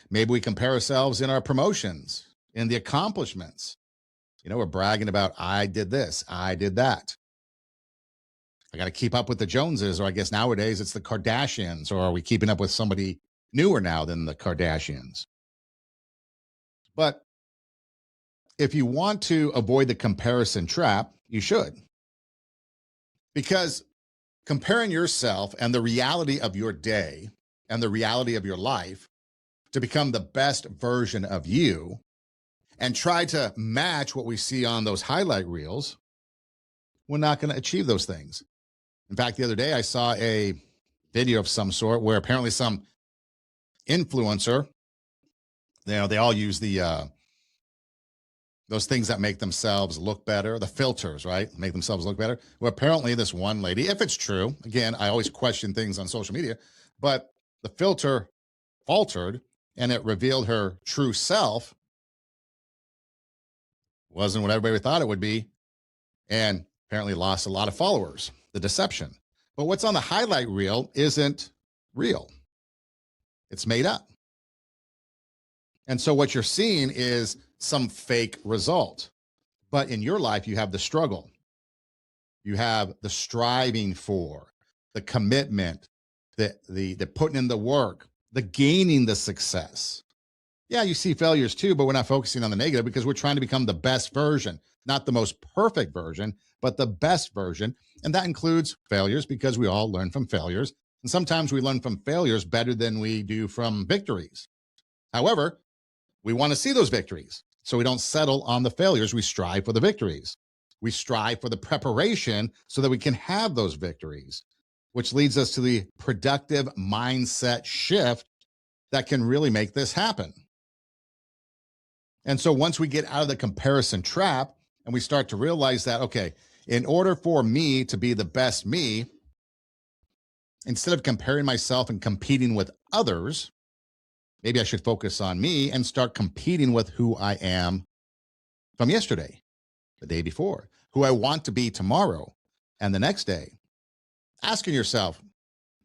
Maybe we compare ourselves in our promotions, in the accomplishments. We're bragging about, I did this, I did that. I got to keep up with the Joneses, or I guess nowadays it's the Kardashians, or are we keeping up with somebody newer now than the Kardashians? But if you want to avoid the comparison trap, you should. Because comparing yourself and the reality of your day and the reality of your life to become the best version of you and try to match what we see on those highlight reels, we're not going to achieve those things. In fact, the other day I saw a video of some sort where apparently some influencer, they all use the those things that make themselves look better, the filters, right? Make themselves look better. Well, apparently this one lady, if it's true, again, I always question things on social media, but the filter faltered and it revealed her true self wasn't what everybody thought it would be, and apparently lost a lot of followers. The deception. But what's on the highlight reel isn't real. It's made up. And so what you're seeing is some fake result. But in your life, you have the struggle. You have the striving for, the commitment, the putting in the work, the gaining the success. Yeah, you see failures too, but we're not focusing on the negative because we're trying to become the best version, not the most perfect version, but the best version. And that includes failures because we all learn from failures. And sometimes we learn from failures better than we do from victories. However, we want to see those victories. So we don't settle on the failures. We strive for the victories. We strive for the preparation so that we can have those victories, which leads us to the productive mindset shift that can really make this happen. And so once we get out of the comparison trap and we start to realize that, okay, in order for me to be the best me, instead of comparing myself and competing with others, maybe I should focus on me and start competing with who I am from yesterday, the day before, who I want to be tomorrow and the next day. Asking yourself,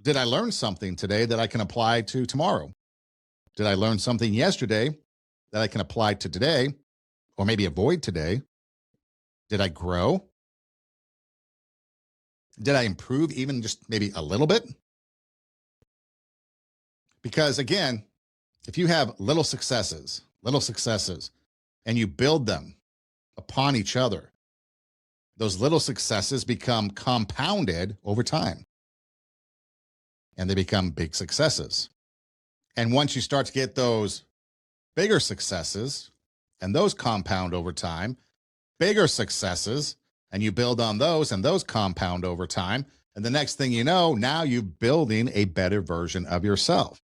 did I learn something today that I can apply to tomorrow? Did I learn something yesterday that I can apply to today or maybe avoid today? Did I grow? Did I improve even just maybe a little bit? Because again, if you have little successes, and you build them upon each other, those little successes become compounded over time and they become big successes. And once you start to get those bigger successes and those compound over time, bigger successes, and you build on those and those compound over time. And the next thing you know, now you're building a better version of yourself.